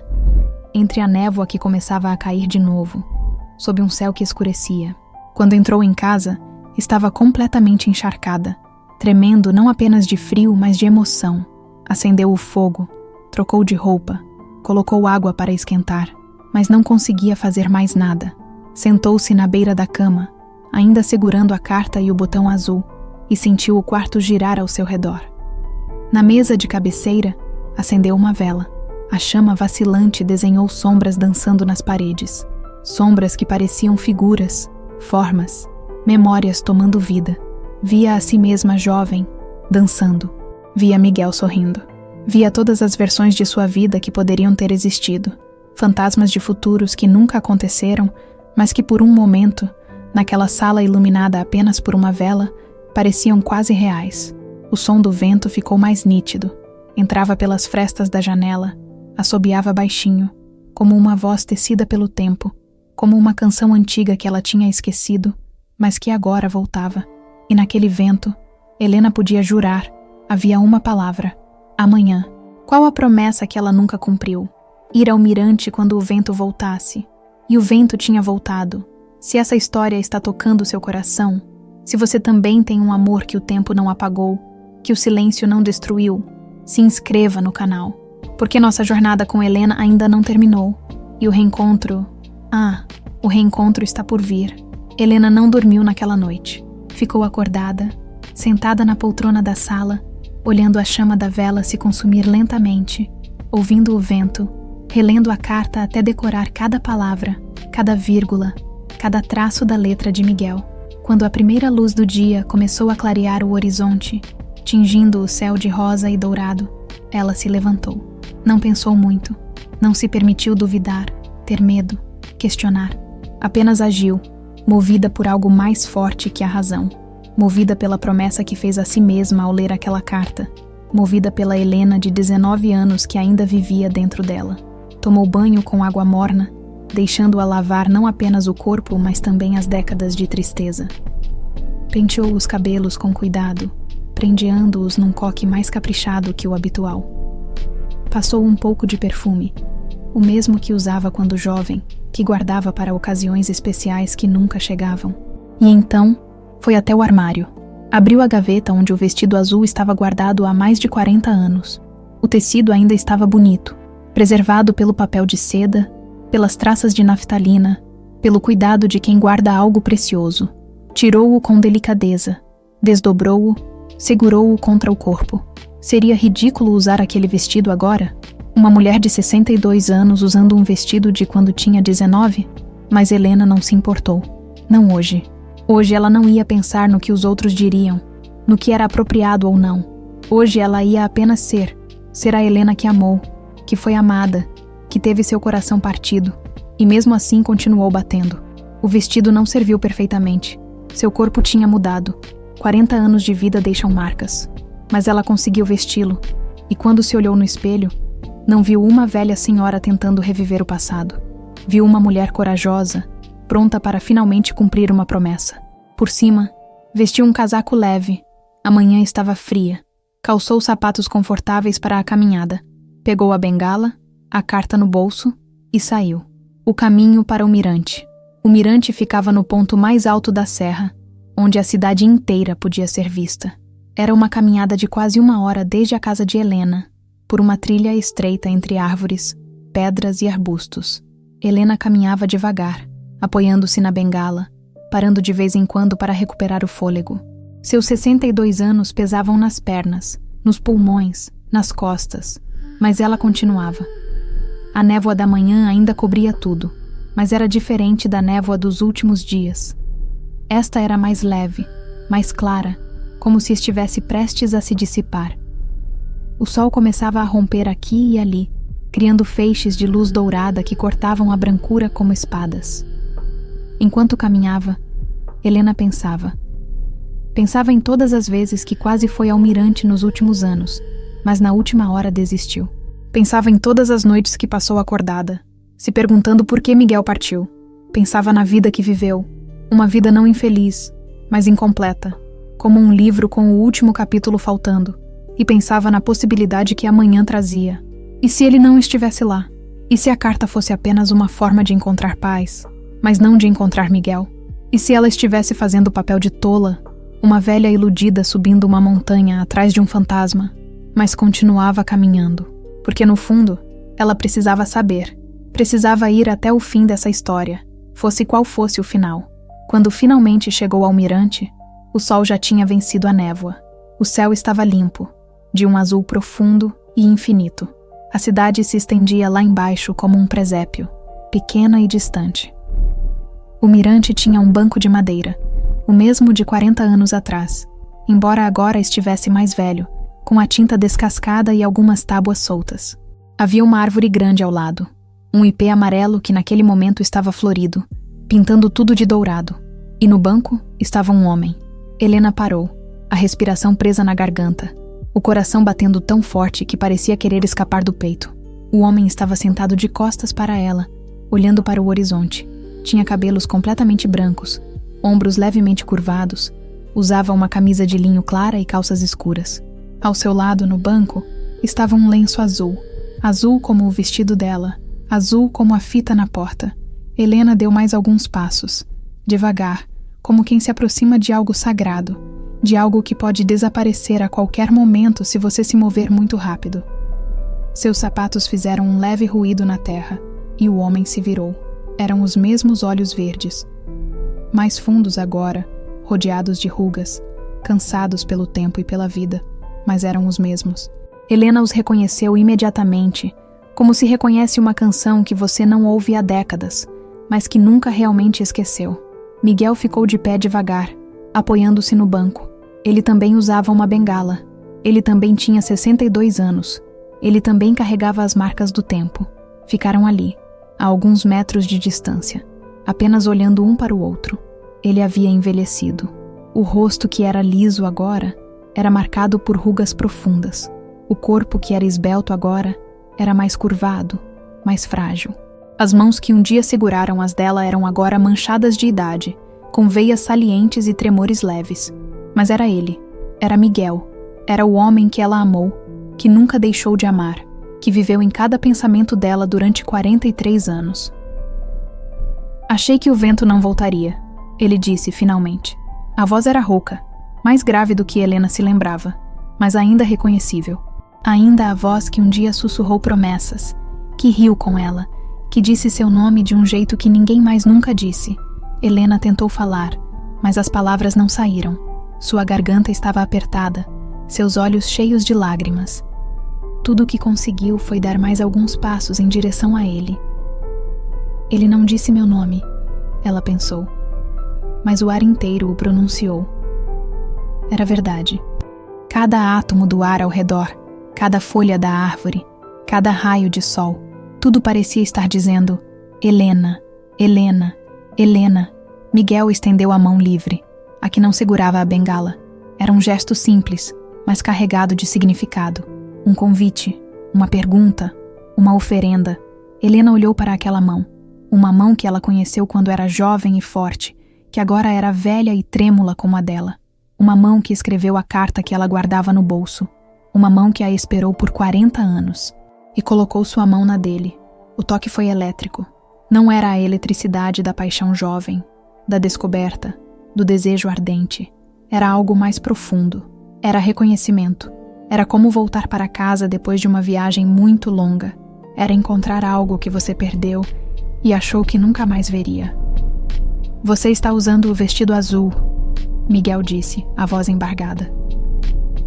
entre a névoa que começava a cair de novo, sob um céu que escurecia. Quando entrou em casa, estava completamente encharcada, tremendo não apenas de frio, mas de emoção. Acendeu o fogo, trocou de roupa, colocou água para esquentar, mas não conseguia fazer mais nada. Sentou-se na beira da cama, ainda segurando a carta e o botão azul, e sentiu o quarto girar ao seu redor. Na mesa de cabeceira, acendeu uma vela. A chama vacilante desenhou sombras dançando nas paredes. Sombras que pareciam figuras, formas, memórias tomando vida. Via a si mesma jovem, dançando. Via Miguel sorrindo. Via todas as versões de sua vida que poderiam ter existido. Fantasmas de futuros que nunca aconteceram, mas que por um momento, naquela sala iluminada apenas por uma vela, pareciam quase reais. O som do vento ficou mais nítido. Entrava pelas frestas da janela, assobiava baixinho, como uma voz tecida pelo tempo, como uma canção antiga que ela tinha esquecido, mas que agora voltava. E naquele vento, Helena podia jurar, havia uma palavra: amanhã. Qual a promessa que ela nunca cumpriu? Ir ao mirante quando o vento voltasse. E o vento tinha voltado. Se essa história está tocando seu coração, se você também tem um amor que o tempo não apagou, que o silêncio não destruiu, se inscreva no canal, porque nossa jornada com Helena ainda não terminou. E o reencontro... o reencontro está por vir. Helena não dormiu naquela noite. Ficou acordada, sentada na poltrona da sala, olhando a chama da vela se consumir lentamente, ouvindo o vento, relendo a carta até decorar cada palavra, cada vírgula, cada traço da letra de Miguel. Quando a primeira luz do dia começou a clarear o horizonte, tingindo o céu de rosa e dourado, ela se levantou. Não pensou muito, não se permitiu duvidar, ter medo, questionar. Apenas agiu, movida por algo mais forte que a razão, movida pela promessa que fez a si mesma ao ler aquela carta, movida pela Helena de 19 anos que ainda vivia dentro dela. Tomou banho com água morna, deixando-a lavar não apenas o corpo, mas também as décadas de tristeza. Penteou os cabelos com cuidado, prendeando-os num coque mais caprichado que o habitual. Passou um pouco de perfume, o mesmo que usava quando jovem, que guardava para ocasiões especiais que nunca chegavam. E então, foi até o armário. Abriu a gaveta onde o vestido azul estava guardado há mais de 40 anos. O tecido ainda estava bonito, preservado pelo papel de seda, pelas traças de naftalina, pelo cuidado de quem guarda algo precioso. Tirou-o com delicadeza, desdobrou-o, segurou-o contra o corpo. Seria ridículo usar aquele vestido agora? Uma mulher de 62 anos usando um vestido de quando tinha 19? Mas Helena não se importou. Não hoje. Hoje ela não ia pensar no que os outros diriam, no que era apropriado ou não. Hoje ela ia apenas ser a Helena que amou, que foi amada, que teve seu coração partido, e mesmo assim continuou batendo. O vestido não serviu perfeitamente. Seu corpo tinha mudado. 40 anos de vida deixam marcas, mas ela conseguiu vesti-lo, e quando se olhou no espelho, não viu uma velha senhora tentando reviver o passado. Viu uma mulher corajosa, pronta para finalmente cumprir uma promessa. Por cima, vestiu um casaco leve. A manhã estava fria. Calçou sapatos confortáveis para a caminhada. Pegou a bengala, a carta no bolso e saiu. O caminho para o mirante. O mirante ficava no ponto mais alto da serra, onde a cidade inteira podia ser vista. Era uma caminhada de quase 1 hora desde a casa de Helena, por uma trilha estreita entre árvores, pedras e arbustos. Helena caminhava devagar, apoiando-se na bengala, parando de vez em quando para recuperar o fôlego. Seus 62 anos pesavam nas pernas, nos pulmões, nas costas, mas ela continuava. A névoa da manhã ainda cobria tudo, mas era diferente da névoa dos últimos dias. Esta era mais leve, mais clara, como se estivesse prestes a se dissipar. O sol começava a romper aqui e ali, criando feixes de luz dourada que cortavam a brancura como espadas. Enquanto caminhava, Helena pensava. Pensava em todas as vezes que quase foi ao mirante nos últimos anos, mas na última hora desistiu. Pensava em todas as noites que passou acordada, se perguntando por que Miguel partiu. Pensava na vida que viveu, uma vida não infeliz, mas incompleta, como um livro com o último capítulo faltando, e pensava na possibilidade que amanhã trazia. E se ele não estivesse lá? E se a carta fosse apenas uma forma de encontrar paz, mas não de encontrar Miguel? E se ela estivesse fazendo o papel de tola, uma velha iludida subindo uma montanha atrás de um fantasma, mas continuava caminhando, porque no fundo, ela precisava saber, precisava ir até o fim dessa história, fosse qual fosse o final. Quando finalmente chegou ao mirante, o sol já tinha vencido a névoa. O céu estava limpo, de um azul profundo e infinito. A cidade se estendia lá embaixo como um presépio, pequena e distante. O mirante tinha um banco de madeira, o mesmo de 40 anos atrás, embora agora estivesse mais velho, com a tinta descascada e algumas tábuas soltas. Havia uma árvore grande ao lado, um ipê amarelo que naquele momento estava florido, pintando tudo de dourado. E no banco estava um homem. Helena parou, a respiração presa na garganta, o coração batendo tão forte que parecia querer escapar do peito. O homem estava sentado de costas para ela, olhando para o horizonte. Tinha cabelos completamente brancos, ombros levemente curvados, usava uma camisa de linho clara e calças escuras. Ao seu lado, no banco, estava um lenço azul, azul como o vestido dela, azul como a fita na porta. Helena deu mais alguns passos, devagar, como quem se aproxima de algo sagrado, de algo que pode desaparecer a qualquer momento se você se mover muito rápido. Seus sapatos fizeram um leve ruído na terra, e o homem se virou. Eram os mesmos olhos verdes, mais fundos agora, rodeados de rugas, cansados pelo tempo e pela vida, mas eram os mesmos. Helena os reconheceu imediatamente, como se reconhece uma canção que você não ouve há décadas, mas que nunca realmente esqueceu. Miguel ficou de pé devagar, apoiando-se no banco. Ele também usava uma bengala. Ele também tinha 62 anos. Ele também carregava as marcas do tempo. Ficaram ali, a alguns metros de distância, apenas olhando um para o outro. Ele havia envelhecido. O rosto que era liso agora era marcado por rugas profundas. O corpo que era esbelto agora era mais curvado, mais frágil. As mãos que um dia seguraram as dela eram agora manchadas de idade, com veias salientes e tremores leves. Mas era ele, era Miguel, era o homem que ela amou, que nunca deixou de amar, que viveu em cada pensamento dela durante 43 anos. Achei que o vento não voltaria, ele disse finalmente. A voz era rouca, mais grave do que Helena se lembrava, mas ainda reconhecível. Ainda a voz que um dia sussurrou promessas, que riu com ela, que disse seu nome de um jeito que ninguém mais nunca disse. Helena tentou falar, mas as palavras não saíram. Sua garganta estava apertada, seus olhos cheios de lágrimas. Tudo o que conseguiu foi dar mais alguns passos em direção a ele. Ele não disse meu nome, ela pensou, mas o ar inteiro o pronunciou. Era verdade. Cada átomo do ar ao redor, cada folha da árvore, cada raio de sol, tudo parecia estar dizendo: Helena, Helena, Helena. Miguel estendeu a mão livre, a que não segurava a bengala. Era um gesto simples, mas carregado de significado. Um convite, uma pergunta, uma oferenda. Helena olhou para aquela mão. Uma mão que ela conheceu quando era jovem e forte, que agora era velha e trêmula como a dela. Uma mão que escreveu a carta que ela guardava no bolso. Uma mão que a esperou por 40 anos. E colocou sua mão na dele. O toque foi elétrico. Não era a eletricidade da paixão jovem, da descoberta, do desejo ardente. Era algo mais profundo. Era reconhecimento. Era como voltar para casa depois de uma viagem muito longa. Era encontrar algo que você perdeu e achou que nunca mais veria. Você está usando o vestido azul, Miguel disse, a voz embargada.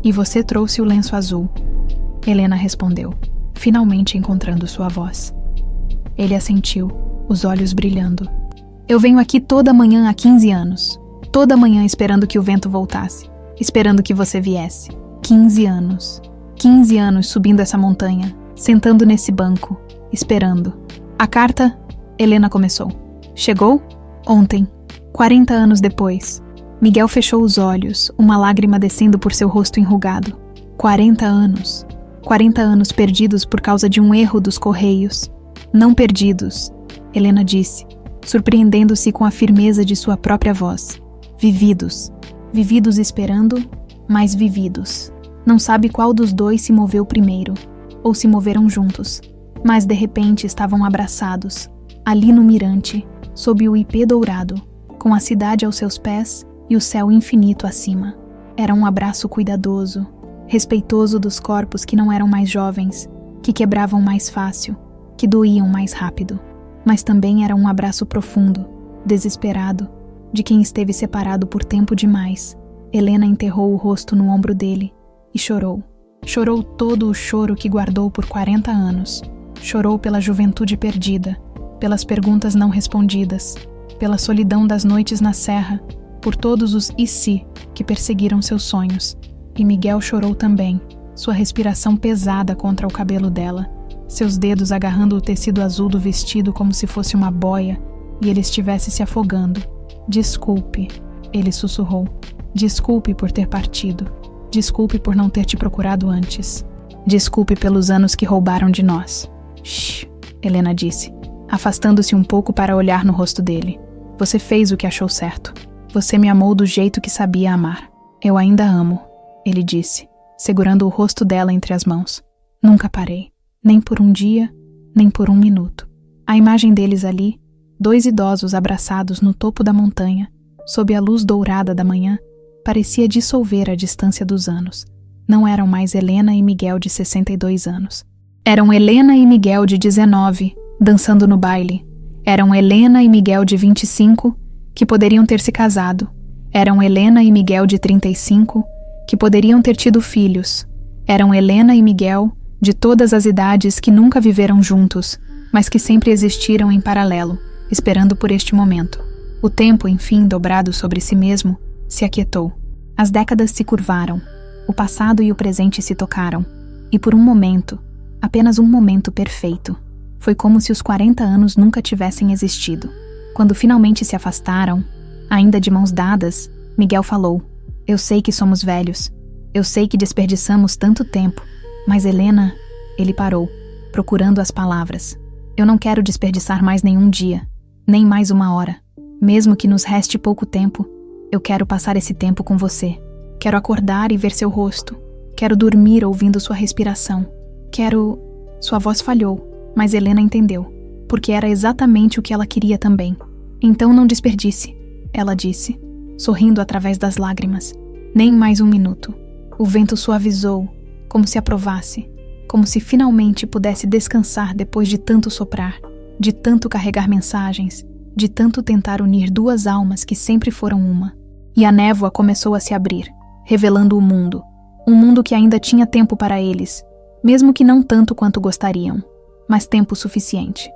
E você trouxe o lenço azul, Helena respondeu, finalmente encontrando sua voz. Ele assentiu, os olhos brilhando. Eu venho aqui toda manhã há 15 anos. Toda manhã esperando que o vento voltasse. Esperando que você viesse. 15 anos. 15 anos subindo essa montanha. Sentando nesse banco. Esperando. A carta, Helena começou. Chegou? Ontem. 40 anos depois. Miguel fechou os olhos, uma lágrima descendo por seu rosto enrugado. 40 anos. 40 anos perdidos por causa de um erro dos correios. Não perdidos, Helena disse, surpreendendo-se com a firmeza de sua própria voz. Vividos. Vividos esperando, mas vividos. Não sabe qual dos dois se moveu primeiro, ou se moveram juntos, mas de repente estavam abraçados, ali no mirante, sob o ipê dourado, com a cidade aos seus pés e o céu infinito acima. Era um abraço cuidadoso, respeitoso dos corpos que não eram mais jovens, que quebravam mais fácil, que doíam mais rápido. Mas também era um abraço profundo, desesperado, de quem esteve separado por tempo demais. Helena enterrou o rosto no ombro dele e chorou. Chorou todo o choro que guardou por 40 anos. Chorou pela juventude perdida, pelas perguntas não respondidas, pela solidão das noites na serra, por todos os e se que perseguiram seus sonhos. E Miguel chorou também, sua respiração pesada contra o cabelo dela, seus dedos agarrando o tecido azul do vestido como se fosse uma boia e ele estivesse se afogando. Desculpe, ele sussurrou. Desculpe por ter partido. Desculpe por não ter te procurado antes. Desculpe pelos anos que roubaram de nós. Shh, Helena disse, afastando-se um pouco para olhar no rosto dele. Você fez o que achou certo. Você me amou do jeito que sabia amar. Eu ainda amo, ele disse, segurando o rosto dela entre as mãos. Nunca parei. Nem por um dia, nem por um minuto. A imagem deles ali, dois idosos abraçados no topo da montanha, sob a luz dourada da manhã, parecia dissolver a distância dos anos. Não eram mais Helena e Miguel de 62 anos. Eram Helena e Miguel de 19, dançando no baile. Eram Helena e Miguel de 25, que poderiam ter se casado. Eram Helena e Miguel de 35, que poderiam ter tido filhos. Eram Helena e Miguel de todas as idades que nunca viveram juntos, mas que sempre existiram em paralelo, esperando por este momento. O tempo, enfim, dobrado sobre si mesmo, se aquietou. As décadas se curvaram, o passado e o presente se tocaram, e por um momento, apenas um momento perfeito, foi como se os 40 anos nunca tivessem existido. Quando finalmente se afastaram, ainda de mãos dadas, Miguel falou: Eu sei que somos velhos, eu sei que desperdiçamos tanto tempo, mas Helena, ele parou, procurando as palavras. Eu não quero desperdiçar mais nenhum dia, nem mais uma hora. Mesmo que nos reste pouco tempo, eu quero passar esse tempo com você. Quero acordar e ver seu rosto. Quero dormir ouvindo sua respiração. Quero... Sua voz falhou, mas Helena entendeu, porque era exatamente o que ela queria também. Então não desperdice, ela disse, sorrindo através das lágrimas. Nem mais um minuto. O vento suavizou, como se aprovasse, como se finalmente pudesse descansar depois de tanto soprar, de tanto carregar mensagens, de tanto tentar unir duas almas que sempre foram uma. E a névoa começou a se abrir, revelando o mundo, um mundo que ainda tinha tempo para eles, mesmo que não tanto quanto gostariam, mas tempo suficiente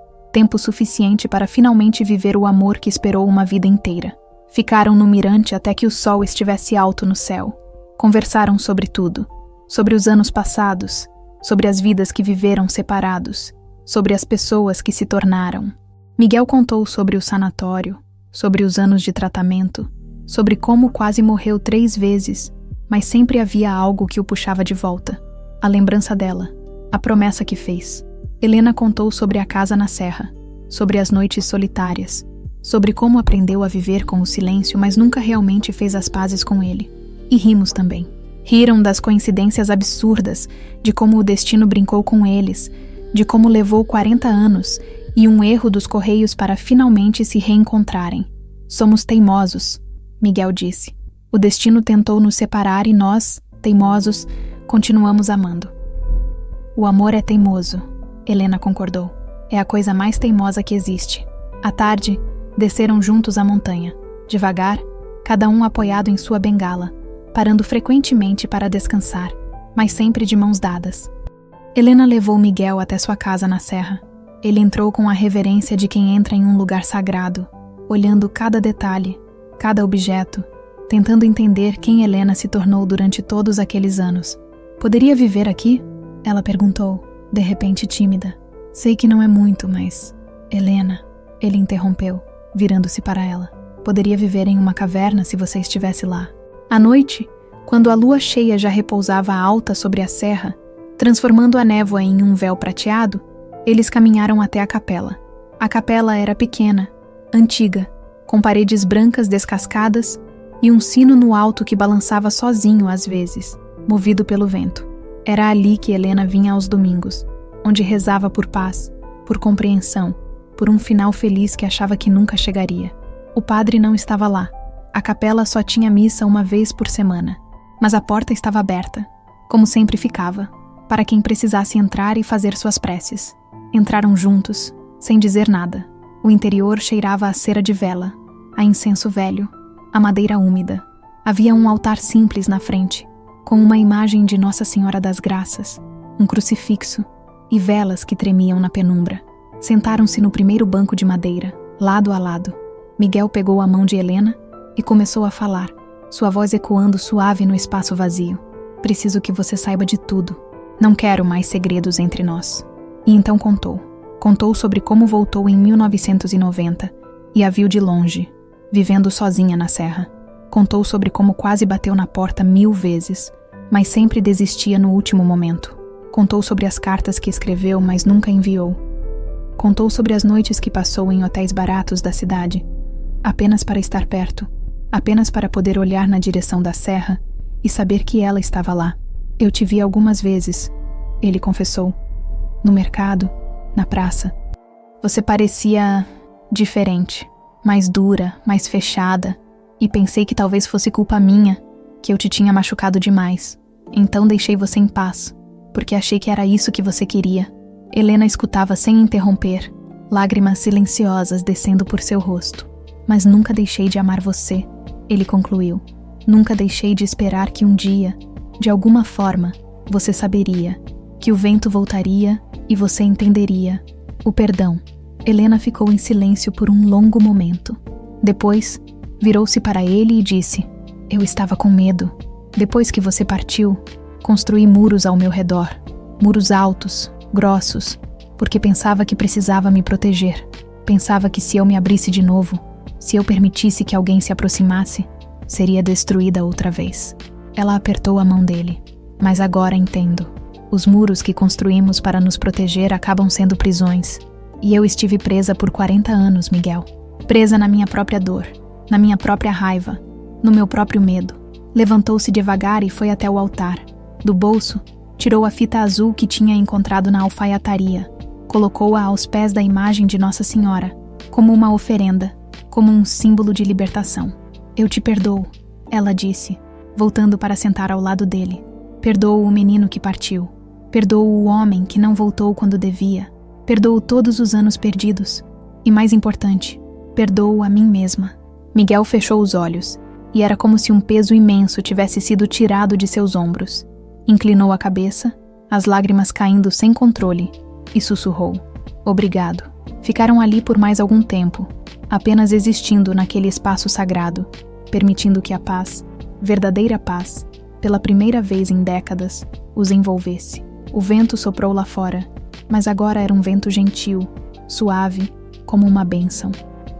para finalmente viver o amor que esperou uma vida inteira. Ficaram no mirante até que o sol estivesse alto no céu. Conversaram sobre tudo. Sobre os anos passados, sobre as vidas que viveram separados, sobre as pessoas que se tornaram. Miguel contou sobre o sanatório, sobre os anos de tratamento, sobre como quase morreu 3 vezes, mas sempre havia algo que o puxava de volta. A lembrança dela, a promessa que fez. Helena contou sobre a casa na serra, sobre as noites solitárias, sobre como aprendeu a viver com o silêncio, mas nunca realmente fez as pazes com ele. E rimos também. Riram das coincidências absurdas, de como o destino brincou com eles, de como levou 40 anos e um erro dos Correios para finalmente se reencontrarem. Somos teimosos, Miguel disse. O destino tentou nos separar e nós, teimosos, continuamos amando. O amor é teimoso, Helena concordou. É a coisa mais teimosa que existe. À tarde, desceram juntos a montanha. Devagar, cada um apoiado em sua bengala, parando frequentemente para descansar, mas sempre de mãos dadas. Helena levou Miguel até sua casa na serra. Ele entrou com a reverência de quem entra em um lugar sagrado, olhando cada detalhe, cada objeto, tentando entender quem Helena se tornou durante todos aqueles anos. Poderia viver aqui? Ela perguntou, de repente tímida. Sei que não é muito, mas... Helena, ele interrompeu, virando-se para ela. Poderia viver em uma caverna se você estivesse lá. À noite, quando a lua cheia já repousava alta sobre a serra, transformando a névoa em um véu prateado, eles caminharam até a capela. A capela era pequena, antiga, com paredes brancas descascadas e um sino no alto que balançava sozinho às vezes, movido pelo vento. Era ali que Helena vinha aos domingos, onde rezava por paz, por compreensão, por um final feliz que achava que nunca chegaria. O padre não estava lá. A capela só tinha missa uma vez por semana, mas a porta estava aberta, como sempre ficava, para quem precisasse entrar e fazer suas preces. Entraram juntos, sem dizer nada. O interior cheirava a cera de vela, a incenso velho, a madeira úmida. Havia um altar simples na frente, com uma imagem de Nossa Senhora das Graças, um crucifixo e velas que tremiam na penumbra. Sentaram-se no primeiro banco de madeira, lado a lado. Miguel pegou a mão de Helena e começou a falar, sua voz ecoando suave no espaço vazio. Preciso que você saiba de tudo. Não quero mais segredos entre nós. E então contou. Contou sobre como voltou em 1990 e a viu de longe, vivendo sozinha na serra. Contou sobre como quase bateu na porta 1000 vezes, mas sempre desistia no último momento. Contou sobre as cartas que escreveu, mas nunca enviou. Contou sobre as noites que passou em hotéis baratos da cidade, apenas para estar perto, apenas para poder olhar na direção da serra e saber que ela estava lá. Eu te vi algumas vezes, ele confessou. No mercado, na praça. Você parecia diferente, mais dura, mais fechada, e pensei que talvez fosse culpa minha, que eu te tinha machucado demais. Então deixei você em paz, porque achei que era isso que você queria. Helena escutava sem interromper, lágrimas silenciosas descendo por seu rosto. Mas nunca deixei de amar você, ele concluiu. Nunca deixei de esperar que um dia, de alguma forma, você saberia, que o vento voltaria e você entenderia. O perdão. Helena ficou em silêncio por um longo momento. Depois, virou-se para ele e disse: Eu estava com medo. Depois que você partiu, construí muros ao meu redor. Muros altos, grossos, porque pensava que precisava me proteger. Pensava que se eu me abrisse de novo, se eu permitisse que alguém se aproximasse, seria destruída outra vez. Ela apertou a mão dele. Mas agora entendo. Os muros que construímos para nos proteger acabam sendo prisões. E eu estive presa por 40 anos, Miguel. Presa na minha própria dor, na minha própria raiva, no meu próprio medo. Levantou-se devagar e foi até o altar. Do bolso, tirou a fita azul que tinha encontrado na alfaiataria. Colocou-a aos pés da imagem de Nossa Senhora, como uma oferenda, como um símbolo de libertação. Eu te perdoo, ela disse, voltando para sentar ao lado dele. Perdoo o menino que partiu. Perdoo o homem que não voltou quando devia. Perdoo todos os anos perdidos. E mais importante, perdoo a mim mesma. Miguel fechou os olhos, e era como se um peso imenso tivesse sido tirado de seus ombros. Inclinou a cabeça, as lágrimas caindo sem controle, e sussurrou: Obrigado. Ficaram ali por mais algum tempo, apenas existindo naquele espaço sagrado, permitindo que a paz, verdadeira paz, pela primeira vez em décadas, os envolvesse. O vento soprou lá fora, mas agora era um vento gentil, suave, como uma bênção.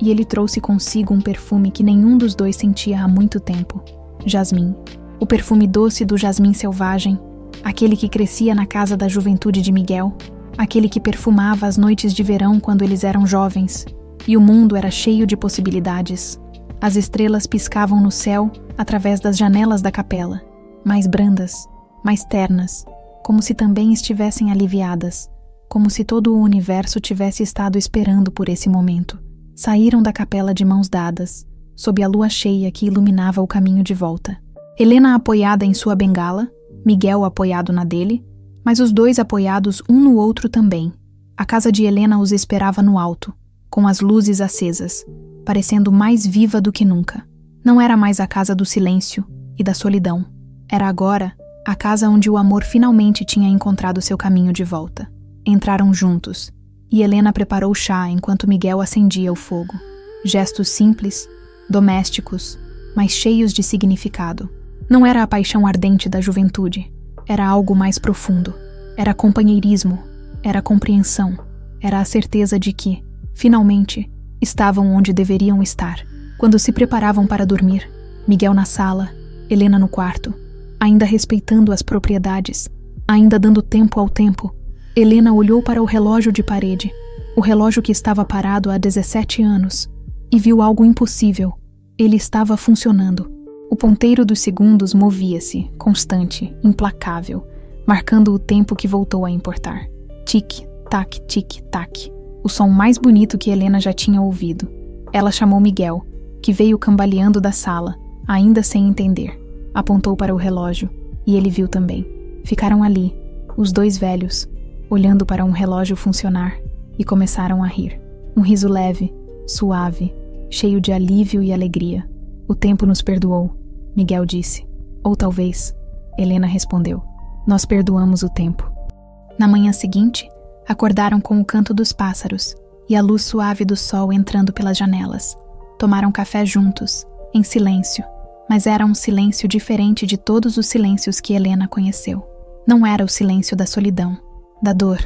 E ele trouxe consigo um perfume que nenhum dos dois sentia há muito tempo. Jasmim. o perfume doce do jasmim selvagem, aquele que crescia na casa da juventude de Miguel, aquele que perfumava as noites de verão quando eles eram jovens, e o mundo era cheio de possibilidades. As estrelas piscavam no céu através das janelas da capela, mais brandas, mais ternas, como se também estivessem aliviadas, como se todo o universo tivesse estado esperando por esse momento. Saíram da capela de mãos dadas, sob a lua cheia que iluminava o caminho de volta. Helena apoiada em sua bengala, Miguel apoiado na dele, mas os dois apoiados um no outro também. A casa de Helena os esperava no alto, com as luzes acesas, parecendo mais viva do que nunca. Não era mais a casa do silêncio e da solidão. Era agora a casa onde o amor finalmente tinha encontrado seu caminho de volta. Entraram juntos, e Helena preparou o chá enquanto Miguel acendia o fogo. Gestos simples, domésticos, mas cheios de significado. Não era a paixão ardente da juventude, era algo mais profundo. Era companheirismo, era compreensão, era a certeza de que, finalmente, estavam onde deveriam estar. Quando se preparavam para dormir, Miguel na sala, Helena no quarto, ainda respeitando as propriedades, ainda dando tempo ao tempo, Helena olhou para o relógio de parede, o relógio que estava parado há 17 anos, e viu algo impossível. Ele estava funcionando. O ponteiro dos segundos movia-se, constante, implacável, marcando o tempo que voltou a importar. Tic-tac, tic-tac. O som mais bonito que Helena já tinha ouvido. Ela chamou Miguel, que veio cambaleando da sala, ainda sem entender. Apontou para o relógio, e ele viu também. Ficaram ali, os dois velhos, olhando para um relógio funcionar, e começaram a rir. Um riso leve, suave, cheio de alívio e alegria. O tempo nos perdoou, Miguel disse. Ou talvez, Helena respondeu. Nós perdoamos o tempo. Na manhã seguinte, acordaram com o canto dos pássaros e a luz suave do sol entrando pelas janelas. Tomaram café juntos, em silêncio, mas era um silêncio diferente de todos os silêncios que Helena conheceu. Não era o silêncio da solidão, da dor,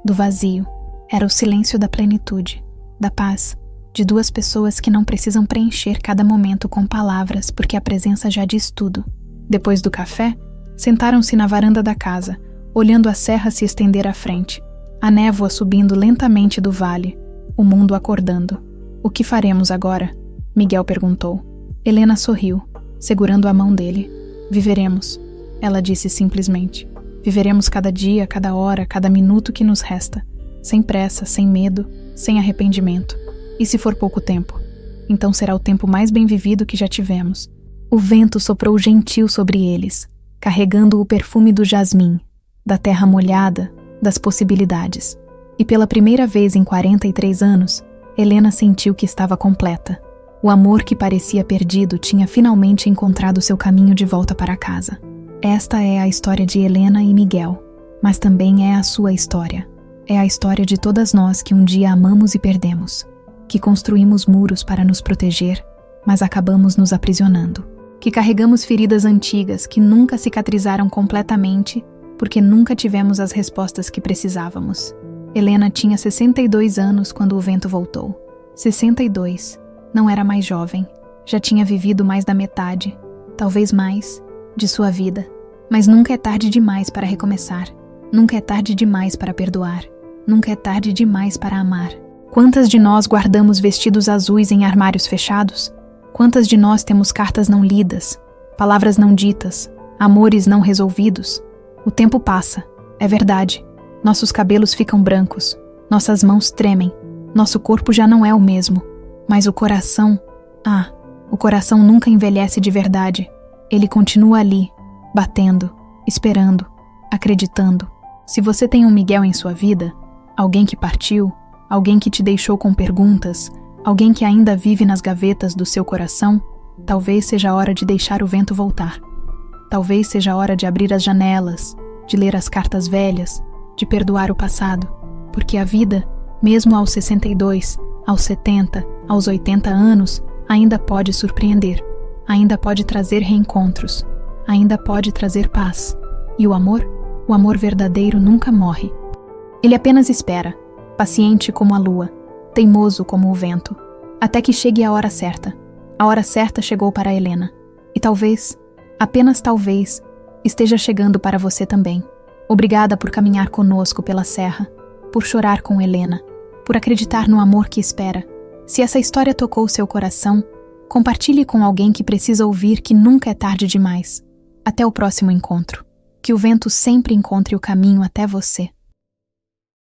do vazio. Era o silêncio da plenitude, da paz, de duas pessoas que não precisam preencher cada momento com palavras porque a presença já diz tudo. Depois do café, sentaram-se na varanda da casa, olhando a serra se estender à frente, a névoa subindo lentamente do vale, o mundo acordando. O que faremos agora? Miguel perguntou. Helena sorriu, segurando a mão dele. Viveremos, ela disse simplesmente. Viveremos cada dia, cada hora, cada minuto que nos resta, sem pressa, sem medo, sem arrependimento. E se for pouco tempo, então será o tempo mais bem vivido que já tivemos. O vento soprou gentil sobre eles, carregando o perfume do jasmim, da terra molhada, das possibilidades. E pela primeira vez em 43 anos, Helena sentiu que estava completa. O amor que parecia perdido tinha finalmente encontrado seu caminho de volta para casa. Esta é a história de Helena e Miguel, mas também é a sua história. É a história de todas nós que um dia amamos e perdemos, que construímos muros para nos proteger, mas acabamos nos aprisionando, que carregamos feridas antigas que nunca cicatrizaram completamente porque nunca tivemos as respostas que precisávamos. Helena tinha 62 anos quando o vento voltou. 62. Não era mais jovem. Já tinha vivido mais da metade, talvez mais, de sua vida. Mas nunca é tarde demais para recomeçar. Nunca é tarde demais para perdoar. Nunca é tarde demais para amar. Quantas de nós guardamos vestidos azuis em armários fechados? Quantas de nós temos cartas não lidas, palavras não ditas, amores não resolvidos? O tempo passa, é verdade. Nossos cabelos ficam brancos, nossas mãos tremem, nosso corpo já não é o mesmo. Mas o coração, o coração nunca envelhece de verdade. Ele continua ali, batendo, esperando, acreditando. Se você tem um Miguel em sua vida, alguém que partiu, alguém que te deixou com perguntas, alguém que ainda vive nas gavetas do seu coração, talvez seja a hora de deixar o vento voltar. Talvez seja a hora de abrir as janelas, de ler as cartas velhas, de perdoar o passado, porque a vida, mesmo aos 62, aos 70, aos 80 anos, ainda pode surpreender, ainda pode trazer reencontros, ainda pode trazer paz. E o amor verdadeiro nunca morre. Ele apenas espera, paciente como a lua, teimoso como o vento, até que chegue a hora certa. A hora certa chegou para Helena. E talvez Apenas talvez esteja chegando para você também. Obrigada por caminhar conosco pela serra, por chorar com Helena, por acreditar no amor que espera. Se essa história tocou seu coração, compartilhe com alguém que precisa ouvir que nunca é tarde demais. Até o próximo encontro. Que o vento sempre encontre o caminho até você.